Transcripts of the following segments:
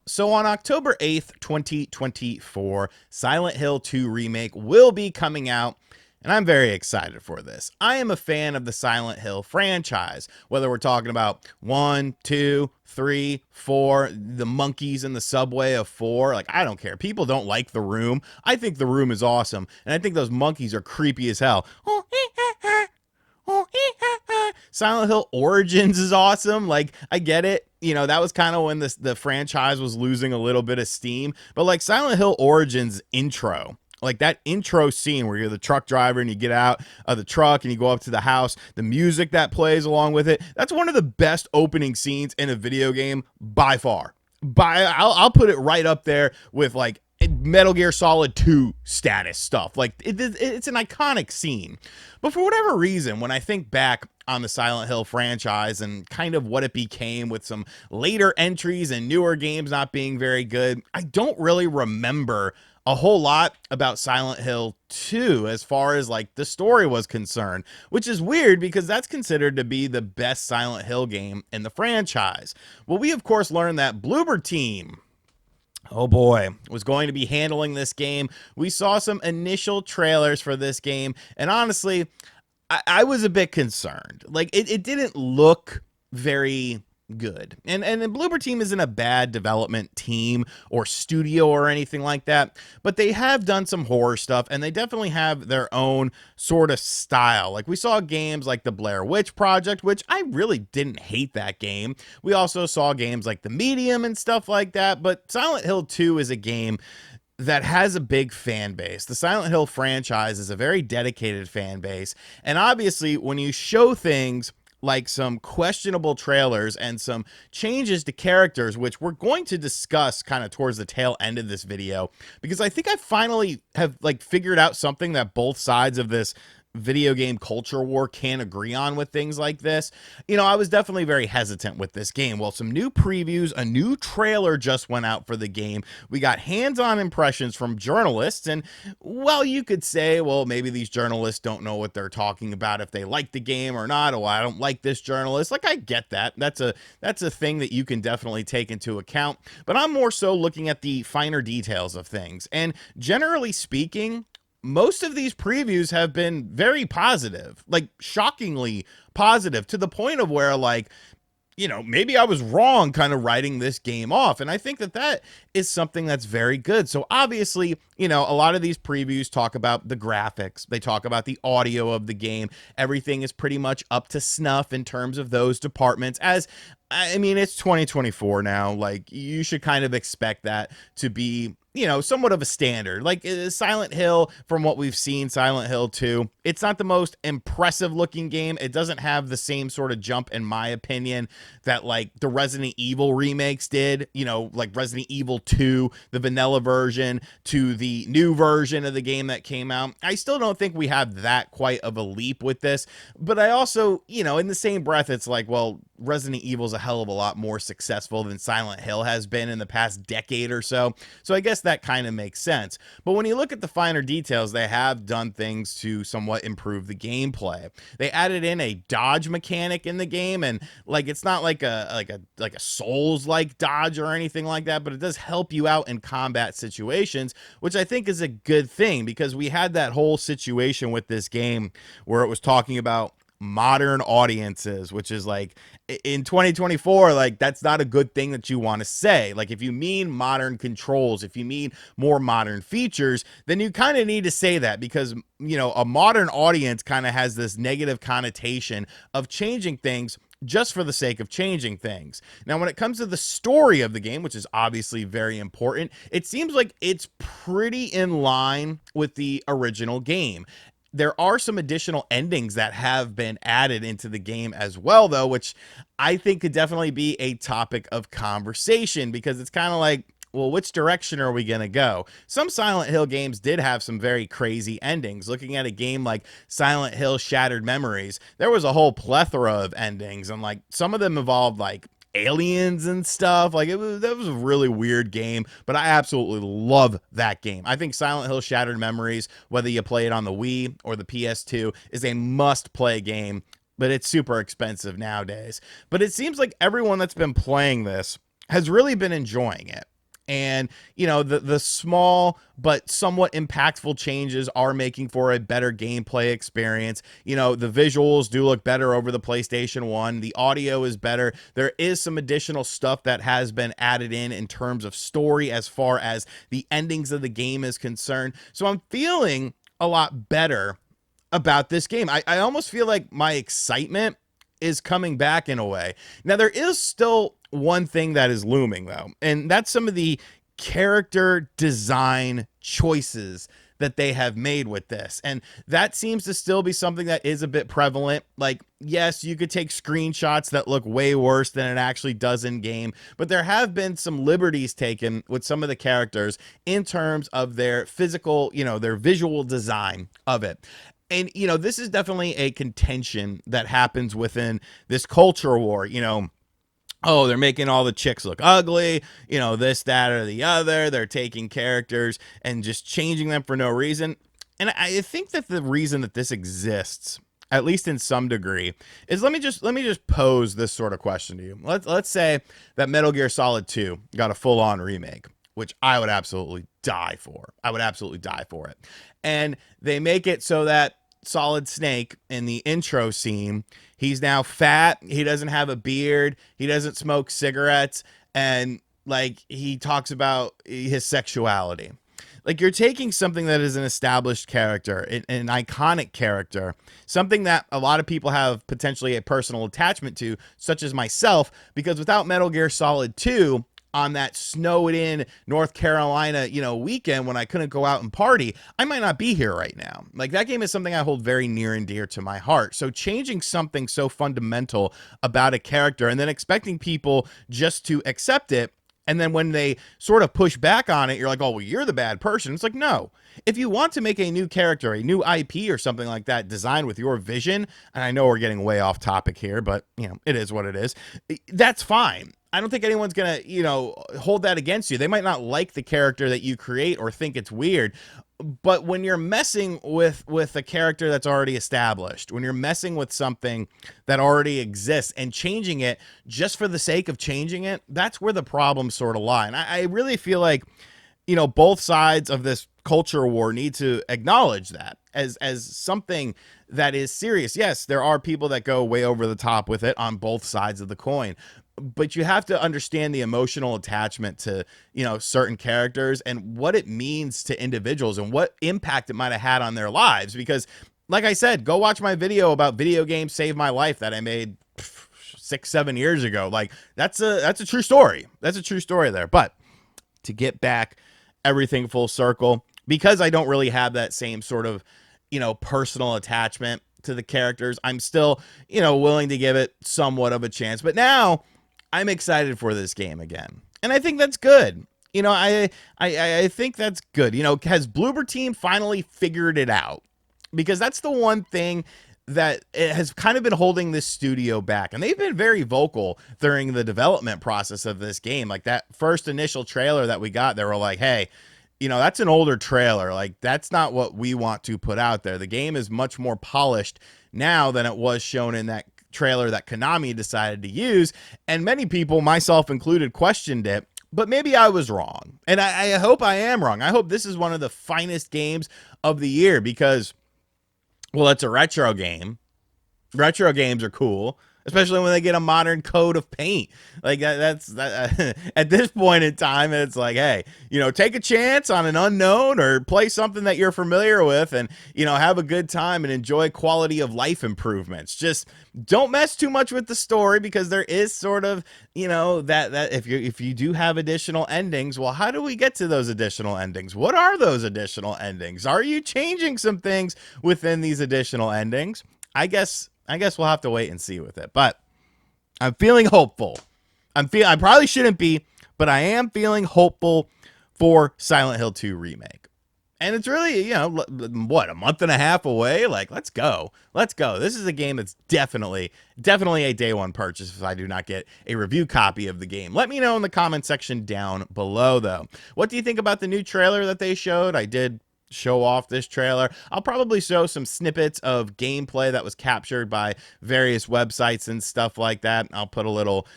So on October 8th, 2024, Silent Hill 2 Remake will be coming out, and I'm very excited for this. I am a fan of the Silent Hill franchise, whether we're talking about 1, 2, 3, 4, the monkeys in the subway of 4. Like, I don't care. People don't like The Room. I think The Room is awesome, and I think those monkeys are creepy as hell. Silent Hill Origins is awesome. Like, I get it. You know, that was kind of when the franchise was losing a little bit of steam. But like Silent Hill Origins intro, like that intro scene where you're the truck driver and you get out of the truck and you go up to the house, the music that plays along with it, that's one of the best opening scenes in a video game by far. I'll put it right up there with like Metal Gear Solid 2 status stuff. Like it's an iconic scene. But for whatever reason, when I think back on the Silent Hill franchise and kind of what it became with some later entries and newer games not being very good, I don't really remember a whole lot about Silent Hill 2 as far as like the story was concerned, which is weird because that's considered to be the best Silent Hill game in the franchise. Well, we of course learned that Bloober team, oh boy, was going to be handling this game. We saw some initial trailers for this game, and honestly, I was a bit concerned. Like, it didn't look very good. And the Bloober team isn't a bad development team or studio or anything like that, but they have done some horror stuff, and they definitely have their own sort of style. Like, we saw games like the Blair Witch Project, which I really didn't hate that game. We also saw games like The Medium and stuff like that, but Silent Hill 2 is a game that has a big fan base. The Silent Hill franchise is a very dedicated fan base, and obviously when you show things like some questionable trailers and some changes to characters, which we're going to discuss kind of towards the tail end of this video, because I think I finally have like figured out something that both sides of this video game culture war can agree on with things like this. You know, I was definitely very hesitant with this game. Well, some new previews, a new trailer just went out for the game. We got hands-on impressions from journalists, and well, you could say, well, maybe these journalists don't know what they're talking about, if they like the game or not. Oh, I don't like this journalist. Like, I get that. That's a thing that you can definitely take into account, but I'm more so looking at the finer details of things. And generally speaking, most of these previews have been very positive, like shockingly positive, to the point of where, like, you know, maybe I was wrong kind of writing this game off. And I think that that is something that's very good. So obviously, you know, a lot of these previews talk about the graphics. They talk about the audio of the game. Everything is pretty much up to snuff in terms of those departments. As I mean, it's 2024 now. Like, you should kind of expect that to be, you know, somewhat of a standard. Like, Silent Hill, from what we've seen, Silent Hill 2, it's not the most impressive looking game. It doesn't have the same sort of jump, in my opinion, that like the Resident Evil remakes did. You know, like Resident Evil 2, the vanilla version, to the new version of the game that came out. I still don't think we have that quite of a leap with this, but I also, you know, in the same breath, it's like, well, Resident Evil is a hell of a lot more successful than Silent Hill has been in the past decade or so. So I guess that kind of makes sense. But when you look at the finer details, they have done things to somewhat improve the gameplay. They added in a dodge mechanic in the game, and like, it's not like a Souls-like dodge or anything like that, but it does help you out in combat situations, which I think is a good thing, because we had that whole situation with this game where it was talking about modern audiences, which is like, in 2024, like, that's not a good thing that you want to say. Like, if you mean modern controls, if you mean more modern features, then you kind of need to say that, because, you know, a modern audience kind of has this negative connotation of changing things just for the sake of changing things. Now, when it comes to the story of the game, which is obviously very important, it seems like it's pretty in line with the original game. There are some additional endings that have been added into the game as well, though, which I think could definitely be a topic of conversation, because it's kind of like, well, which direction are we going to go? Some Silent Hill games did have some very crazy endings. Looking at a game like Silent Hill Shattered Memories, there was a whole plethora of endings, and like some of them involved like aliens and stuff. Like, that was a really weird game, but I absolutely love that game. I think Silent Hill Shattered Memories, whether you play it on the Wii or the PS2, is a must-play game, but it's super expensive nowadays. But it seems like everyone that's been playing this has really been enjoying it. And the small but somewhat impactful changes are making for a better gameplay experience. The visuals do look better over the PlayStation 1. The audio is better. There is some additional stuff that has been added in terms of story as far as the endings of the game is concerned. So I'm feeling a lot better about this game. I almost feel like my excitement is coming back in a way. Now, there is still one thing that is looming, though, and that's some of the character design choices that they have made with this. And that seems to still be something that is a bit prevalent. Like, yes, you could take screenshots that look way worse than it actually does in game, but there have been some liberties taken with some of the characters in terms of their physical, their visual design of it. And, this is definitely a contention that happens within this culture war. Oh, they're making all the chicks look ugly, this, that, or the other. They're taking characters and just changing them for no reason. And I think that the reason that this exists, at least in some degree, is let me just pose this sort of question to you. Let's say that Metal Gear Solid 2 got a full-on remake, which I would absolutely die for. I would absolutely die for it. And they make it so that Solid Snake in the intro scene, he's now fat, he doesn't have a beard, he doesn't smoke cigarettes, and like he talks about his sexuality. Like, you're taking something that is an established character, an iconic character, something that a lot of people have potentially a personal attachment to, such as myself, because without Metal Gear Solid 2, on that snowed in North Carolina, weekend when I couldn't go out and party, I might not be here right now. Like, that game is something I hold very near and dear to my heart. So changing something so fundamental about a character and then expecting people just to accept it, and then when they sort of push back on it, you're like, oh, well, you're the bad person. It's like, no. If you want to make a new character, a new IP or something like that designed with your vision, and I know we're getting way off topic here, but, it is what it is, that's fine. I don't think anyone's going to, hold that against you. They might not like the character that you create or think it's weird. But when you're messing with a character that's already established, when you're messing with something that already exists and changing it just for the sake of changing it, that's where the problems sort of lie. And I really feel like, both sides of this culture war need to acknowledge that as something that is serious. Yes, there are people that go way over the top with it on both sides of the coin. But you have to understand the emotional attachment to, certain characters and what it means to individuals and what impact it might have had on their lives. Because, like I said, go watch my video about video games saved my life that I made 6-7 years ago. Like, that's a true story. That's a true story there. But to get back everything full circle, because I don't really have that same sort of, personal attachment to the characters, I'm still, willing to give it somewhat of a chance. But now I'm excited for this game again. And I think that's good. I think that's good. Has Bloober Team finally figured it out? Because that's the one thing that it has kind of been holding this studio back. And they've been very vocal during the development process of this game. Like, that first initial trailer that we got, they were like, hey, that's an older trailer. Like, that's not what we want to put out there. The game is much more polished now than it was shown in that trailer that Konami decided to use, and many people, myself included, questioned it, but maybe I was wrong, and I hope I am wrong. I hope this is one of the finest games of the year because, well, it's a retro game. Retro games are cool, especially when they get a modern coat of paint. Like, that's at this point in time, it's like, hey, take a chance on an unknown or play something that you're familiar with and, have a good time and enjoy quality of life improvements. Just don't mess too much with the story, because there is sort of, that if you do have additional endings, well, how do we get to those additional endings? What are those additional endings? Are you changing some things within these additional endings? I guess we'll have to wait and see with it, but I'm feeling hopeful. I probably shouldn't be, but I am feeling hopeful for Silent Hill 2 Remake. And it's really, what, a month and a half away? Like, let's go. Let's go. This is a game that's definitely a day one purchase if I do not get a review copy of the game. Let me know in the comment section down below, though. What do you think about the new trailer that they showed? I did show off this trailer. I'll probably show some snippets of gameplay that was captured by various websites and stuff like that. I'll put a little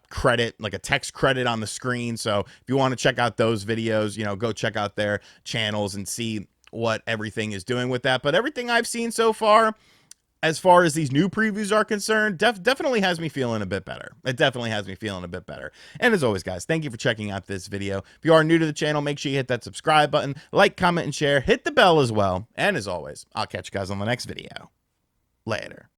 credit, like a text credit on the screen. So if you want to check out those videos, go check out their channels and see what everything is doing with that. But everything I've seen so far, as far as these new previews are concerned, definitely has me feeling a bit better. It definitely has me feeling a bit better. And as always, guys, thank you for checking out this video. If you are new to the channel, make sure you hit that subscribe button, like, comment, and share. Hit the bell as well. And as always, I'll catch you guys on the next video. Later.